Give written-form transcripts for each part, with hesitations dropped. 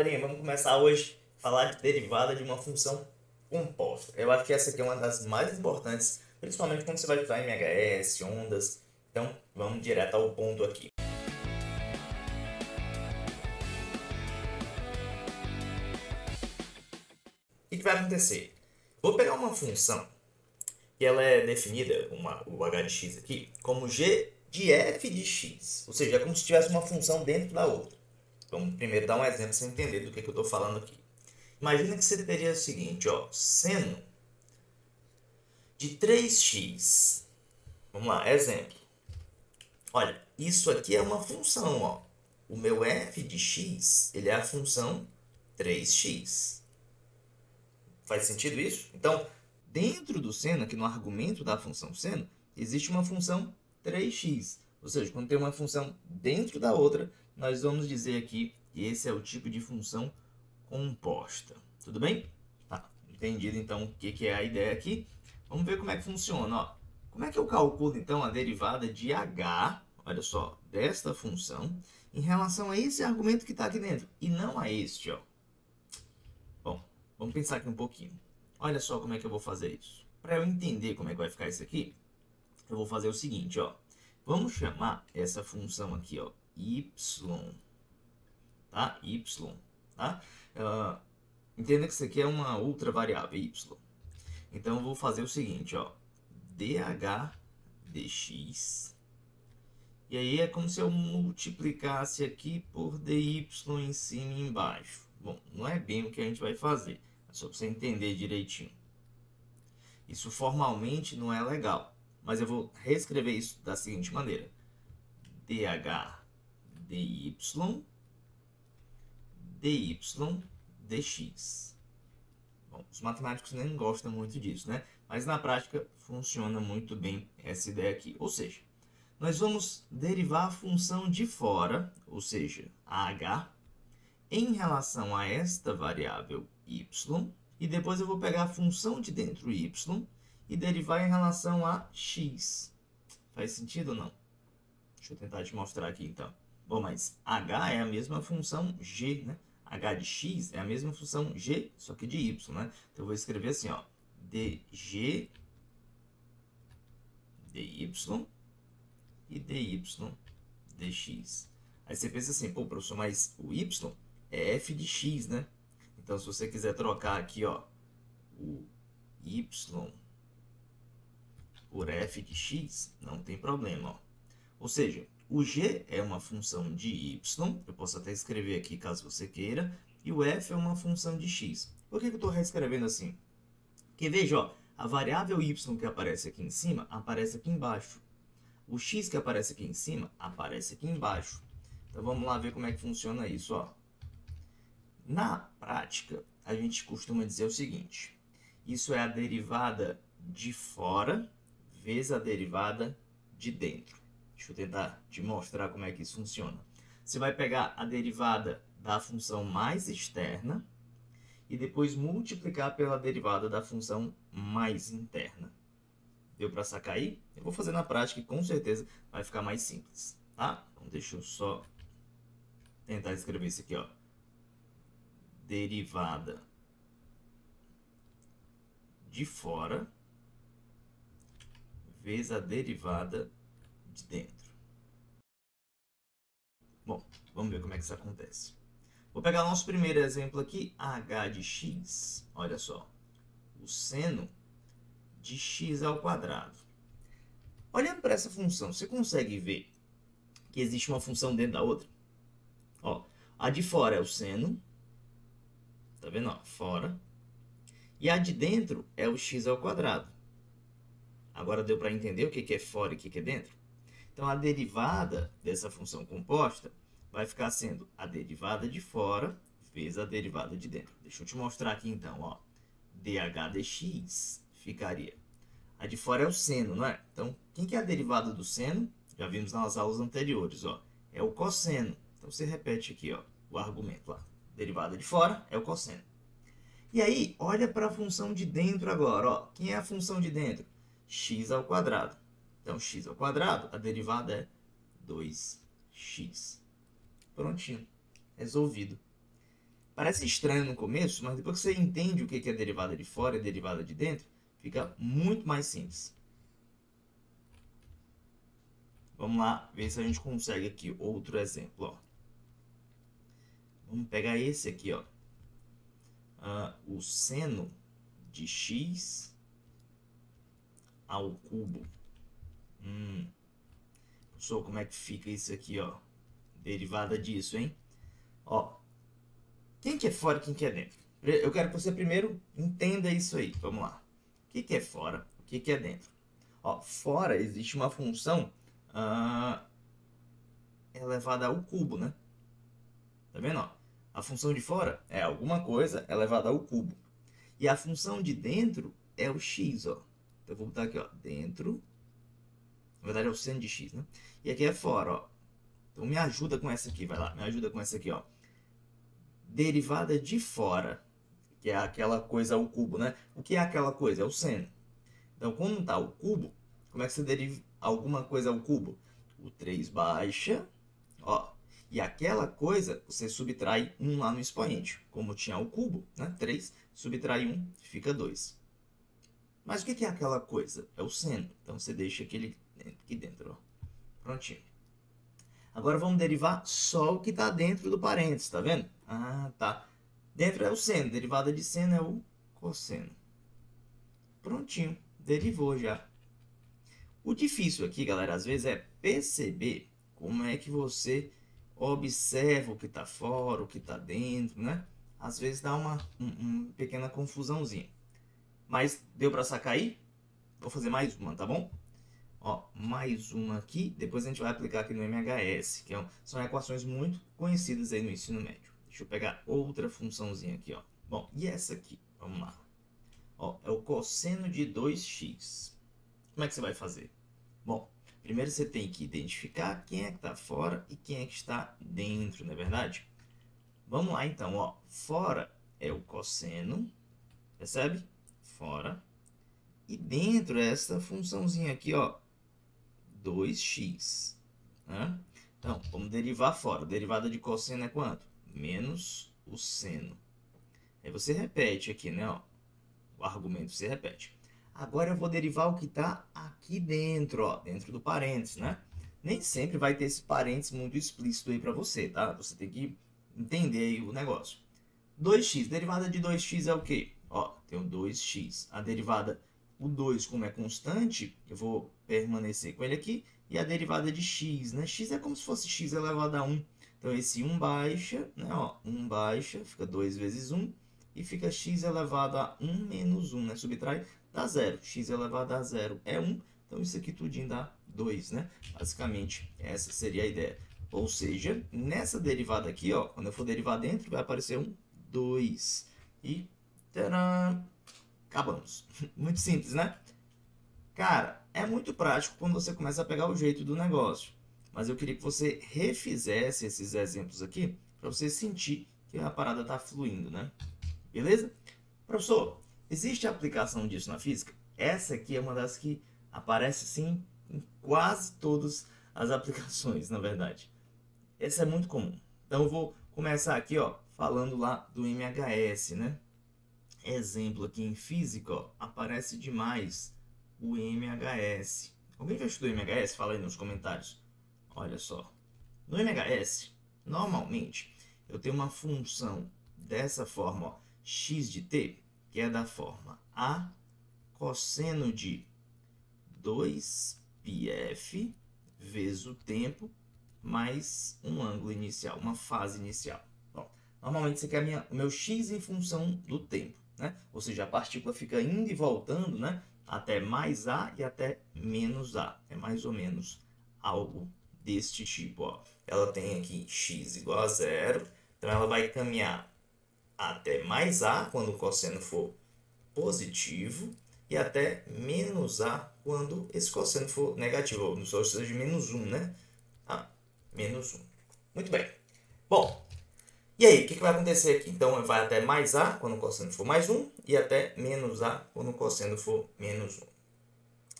galerinha, vamos começar hoje a falar de derivada de uma função composta. Eu acho que essa aqui é uma das mais importantes, principalmente quando você vai estudar MHS, ondas. Então, vamos direto ao ponto aqui. O que vai acontecer? Vou pegar uma função que ela é definida, o h de x aqui, como g de f de x. Ou seja, é como se tivesse uma função dentro da outra. Vamos primeiro dar um exemplo para você entender do que eu estou falando aqui. Imagina que você teria o seguinte, ó, seno de 3x. Vamos lá, exemplo. Olha, isso aqui é uma função, ó. O meu f de x, ele é a função 3x. Faz sentido isso? Então, dentro do seno, aqui no argumento da função seno, existe uma função 3x. Ou seja, quando tem uma função dentro da outra, nós vamos dizer aqui que esse é o tipo de função composta. Tudo bem? Tá, entendido então o que é a ideia aqui. Vamos ver como é que funciona. Ó. Como é que eu calculo então a derivada de h, olha só, desta função, em relação a esse argumento que está aqui dentro, e não a este, ó. Bom, vamos pensar aqui um pouquinho. Olha só como é que eu vou fazer isso. Para eu entender como é que vai ficar isso aqui, eu vou fazer o seguinte, ó. Vamos chamar essa função aqui, ó, y, tá? Y, tá? Entenda que isso aqui é uma outra variável, y. Então, eu vou fazer o seguinte, ó, dh dx. E aí é como se eu multiplicasse aqui por dy em cima e embaixo. Bom, não é bem o que a gente vai fazer, é só para você entender direitinho. Isso formalmente não é legal, mas eu vou reescrever isso da seguinte maneira. dh dy dy dx. Bom, os matemáticos nem gostam muito disso, né? Mas na prática funciona muito bem essa ideia aqui. Ou seja, nós vamos derivar a função de fora, ou seja, a h, em relação a esta variável y, e depois eu vou pegar a função de dentro y e derivar em relação a x. Faz sentido ou não? Deixa eu tentar te mostrar aqui então. Bom, mas h é a mesma função g, né? h de x é a mesma função g, só que de y, né? Então eu vou escrever assim, ó, dg dy e dy dx. Aí você pensa assim, pô, professor, mas o y é f de x, né? Então, se você quiser trocar aqui, ó, o y por f de x, não tem problema, ó. Ou seja, o g é uma função de y, eu posso até escrever aqui caso você queira, e o f é uma função de x. Por que eu estou reescrevendo assim? Porque veja, ó, a variável y que aparece aqui em cima, aparece aqui embaixo. O x que aparece aqui em cima, aparece aqui embaixo. Então, vamos lá ver como é que funciona isso, ó. Na prática, a gente costuma dizer o seguinte. Isso é a derivada de fora vezes a derivada de dentro. Deixa eu tentar te mostrar como é que isso funciona. Você vai pegar a derivada da função mais externa e depois multiplicar pela derivada da função mais interna. Deu para sacar aí? Eu vou fazer na prática e com certeza vai ficar mais simples, tá? Então, deixa eu só tentar escrever isso aqui, ó. Derivada de fora vezes a derivada de dentro. Bom, vamos ver como é que isso acontece. Vou pegar o nosso primeiro exemplo aqui, h de x. Olha só, o seno de x ao quadrado. Olhando para essa função, você consegue ver que existe uma função dentro da outra? Ó, a de fora é o seno, tá vendo? Ó, fora. E a de dentro é o x ao quadrado. Agora deu para entender o que é fora e o que é dentro? Então, a derivada dessa função composta vai ficar sendo a derivada de fora vezes a derivada de dentro. Deixa eu te mostrar aqui então, ó. dh dx ficaria. A de fora é o seno, não é? Então, quem que é a derivada do seno? Já vimos nas aulas anteriores, ó. É o cosseno. Então, você repete aqui, ó, o argumento lá. Derivada de fora é o cosseno. E aí, olha para a função de dentro agora, ó. Quem é a função de dentro? X ao quadrado. Então, x ao quadrado, a derivada é 2x. Prontinho. Resolvido. Parece estranho no começo, mas depois que você entende o que é derivada de fora e derivada de dentro, fica muito mais simples. Vamos lá ver se a gente consegue aqui outro exemplo. Ó. Vamos pegar esse aqui, ó. O seno de x ao cubo. Professor, como é que fica isso aqui, ó? Derivada disso, hein? Ó, quem que é fora e quem que é dentro? Eu quero que você primeiro entenda isso aí. Vamos lá. O que é fora? O que é dentro? Ó, fora existe uma função elevada ao cubo, né? Tá vendo? Ó? A função de fora é alguma coisa elevada ao cubo. E a função de dentro é o x, ó. Então eu vou botar aqui, ó, dentro. Na verdade é o seno de x, né? E aqui é fora, ó. Então me ajuda com essa aqui, vai lá. Me ajuda com essa aqui, ó. Derivada de fora, que é aquela coisa ao cubo, né? O que é aquela coisa? É o seno. Então, quando está o cubo, como é que você deriva alguma coisa ao cubo? O 3 baixa, ó. E aquela coisa, você subtrai 1 lá no expoente. Como tinha o cubo, né? 3, subtrai 1, fica 2. Mas o que é aquela coisa? É o seno. Então, você deixa aqui dentro, ó. Prontinho. Agora, vamos derivar só o que está dentro do parênteses, tá vendo? Ah, tá. Dentro é o seno, derivada de seno é o cosseno. Prontinho, derivou já. O difícil aqui, galera, às vezes é perceber como é que você observa o que está fora, o que está dentro, né? Às vezes dá uma pequena confusãozinha. Mas deu para sacar aí? Vou fazer mais uma, tá bom? Ó, mais uma aqui, depois a gente vai aplicar aqui no MHS, que são equações muito conhecidas aí no ensino médio. Deixa eu pegar outra funçãozinha aqui, ó. Bom, e essa aqui? Vamos lá. Ó, é o cosseno de 2x. Como é que você vai fazer? Bom, primeiro você tem que identificar quem é que está fora e quem é que está dentro, não é verdade? Vamos lá então, ó. Fora é o cosseno, percebe? Fora. E dentro é essa funçãozinha aqui, ó, 2x. Né? Então, vamos derivar fora. Derivada de cosseno é quanto? Menos o seno. Aí você repete aqui, né? Ó, o argumento você repete. Agora eu vou derivar o que está aqui dentro, ó, dentro do parênteses, né? Nem sempre vai ter esse parênteses muito explícito aí para você, tá? Você tem que entender aí o negócio. 2x, derivada de 2x é o quê? Ó, tem o 2x. A derivada, o 2 como é constante, eu vou permanecer com ele aqui. E a derivada de x, né? X é como se fosse x elevado a 1. Então, esse 1 baixa, né? Ó, 1 baixa, fica 2 vezes 1. E fica x elevado a 1 menos 1, né? Subtrai, dá 0. X elevado a 0 é 1. Então, isso aqui tudinho dá 2, né? Basicamente, essa seria a ideia. Ou seja, nessa derivada aqui, ó, quando eu for derivar dentro, vai aparecer um 2. E tcharam, acabamos. Muito simples, né? Cara, é muito prático quando você começa a pegar o jeito do negócio. Mas eu queria que você refizesse esses exemplos aqui para você sentir que a parada está fluindo, né? Beleza? Professor, existe a aplicação disso na física? Essa aqui é uma das que aparece sim em quase todas as aplicações, na verdade. Essa é muito comum. Então eu vou começar aqui, ó, falando lá do MHS, né? Exemplo aqui em física, ó, aparece demais o MHS. Alguém já estudou MHS? Fala aí nos comentários. Olha só. No MHS, normalmente, eu tenho uma função dessa forma, ó, x de t, que é da forma a cosseno de 2πf vezes o tempo mais um ângulo inicial, uma fase inicial. Bom, normalmente você quer o meu x em função do tempo, né? Ou seja, a partícula fica indo e voltando, né? Até mais a e até menos a. É mais ou menos algo deste tipo, ó. Ela tem aqui x igual a 0, então ela vai caminhar até mais a quando o cosseno for positivo e até menos a quando esse cosseno for negativo, ou seja, de menos 1, né? Menos 1. Muito bem. Bom, e aí, o que vai acontecer aqui? Então, vai até mais a quando o cosseno for mais 1 e até menos a quando o cosseno for menos 1.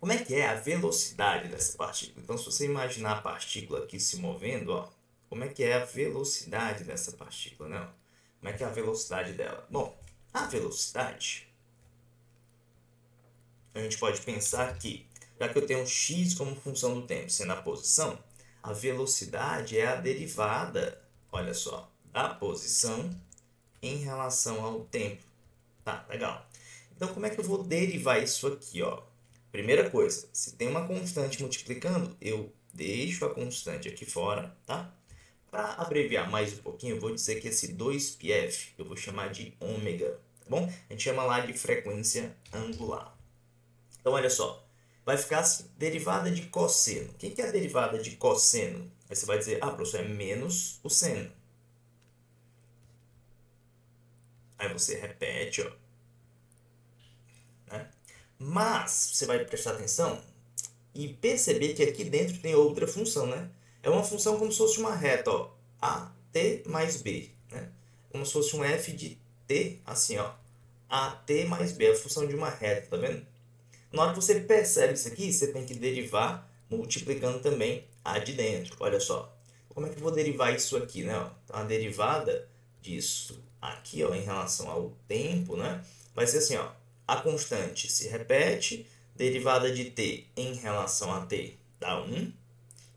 Como é que é a velocidade dessa partícula? Então, se você imaginar a partícula aqui se movendo, ó, como é que é a velocidade dessa partícula, né? Como é que é a velocidade dela? Bom, a velocidade, a gente pode pensar que, já que eu tenho um x como função do tempo sendo a posição, a velocidade é a derivada, olha só, da posição em relação ao tempo. Tá, legal. Então, como é que eu vou derivar isso aqui, ó? Primeira coisa, se tem uma constante multiplicando, eu deixo a constante aqui fora, tá? Para abreviar mais um pouquinho, eu vou dizer que esse 2πf eu vou chamar de ômega, tá bom? A gente chama lá de frequência angular. Então, olha só, vai ficar assim, derivada de cosseno. O que é a derivada de cosseno? Aí você vai dizer, professor, é menos o seno. Aí você repete, ó. Né? Mas, você vai prestar atenção e perceber que aqui dentro tem outra função, né? É uma função como se fosse uma reta, ó. AT mais B, né? Como se fosse um f de t, assim, ó. AT mais B, a função de uma reta, tá vendo? Na hora que você percebe isso aqui, você tem que derivar multiplicando também a de dentro. Olha só. Como é que eu vou derivar isso aqui, né? Então, a derivada disso aqui, ó, em relação ao tempo, né? Vai ser assim, ó. A constante se repete, derivada de t em relação a t dá 1.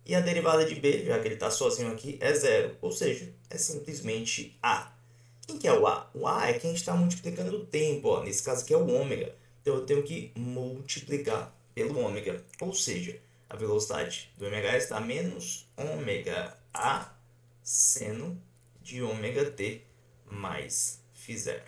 E a derivada de b, já que ele está sozinho aqui, é 0. Ou seja, é simplesmente a. Quem que é o a? O a é quem está multiplicando o tempo. Ó. Nesse caso aqui é o ômega. Então eu tenho que multiplicar pelo ômega. Ou seja, a velocidade do ômega está menos ômega a seno de ômega t mais φ0.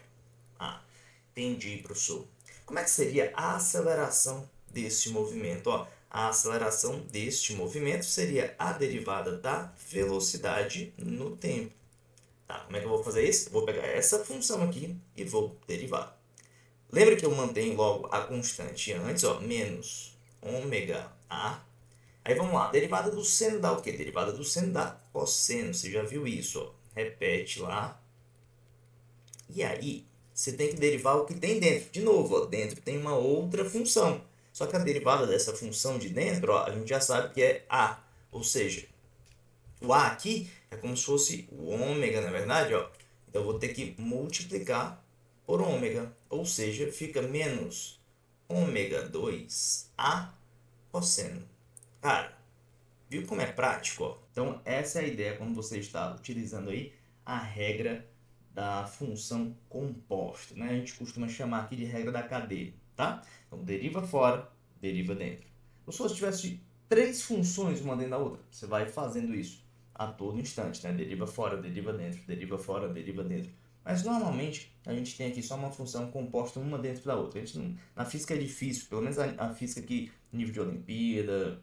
Entendi, professor. Como é que seria a aceleração desse movimento? Ó, a aceleração deste movimento seria a derivada da velocidade no tempo. Tá, como é que eu vou fazer isso? Eu vou pegar essa função aqui e vou derivar. Lembra que eu mantenho logo a constante antes, ó, menos ômega a. Aí vamos lá, derivada do seno dá o quê? Derivada do seno dá cosseno, você já viu isso, ó. Repete lá. E aí, você tem que derivar o que tem dentro. De novo, ó, dentro tem uma outra função. Só que a derivada dessa função de dentro, ó, a gente já sabe que é a. Ou seja, o a aqui é como se fosse o ômega, na verdade, ó. Então, eu vou ter que multiplicar por ômega. Ou seja, fica menos ômega 2a cosseno. Cara, viu como é prático? Ó? Então, essa é a ideia quando você está utilizando aí a regra da função composta, né? A gente costuma chamar aqui de regra da cadeia, tá? Então, deriva fora, deriva dentro. Ou se você tivesse 3 funções uma dentro da outra, você vai fazendo isso a todo instante, né? Deriva fora, deriva dentro, deriva fora, deriva dentro. Mas normalmente a gente tem aqui só uma função composta uma dentro da outra. A gente não, na física é difícil, pelo menos a física aqui, nível de Olimpíada,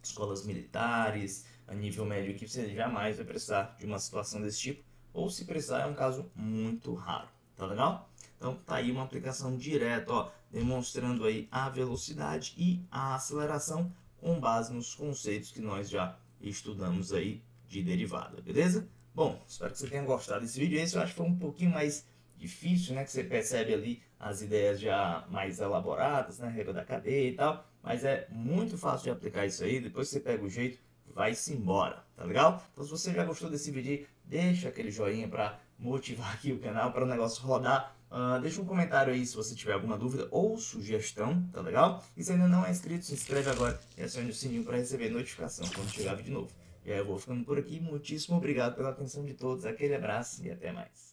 escolas militares, a nível médio aqui, você jamais vai precisar de uma situação desse tipo. Ou se precisar, é um caso muito raro. Tá legal? Então tá aí uma aplicação direta, ó, demonstrando aí a velocidade e a aceleração com base nos conceitos que nós já estudamos aí de derivada, beleza? Bom, espero que você tenha gostado desse vídeo. Esse eu acho que foi um pouquinho mais difícil, né? Que você percebe ali as ideias já mais elaboradas, né? Regra da cadeia e tal. Mas é muito fácil de aplicar isso aí. Depois que você pega o jeito, vai-se embora, tá legal? Então se você já gostou desse vídeo aí, deixa aquele joinha para motivar aqui o canal, para o negócio rodar. Deixa um comentário aí se você tiver alguma dúvida ou sugestão, tá legal? E se ainda não é inscrito, se inscreve agora e acione o sininho para receber notificação quando chegar vídeo novo. E aí eu vou ficando por aqui. Muitíssimo obrigado pela atenção de todos. Aquele abraço e até mais.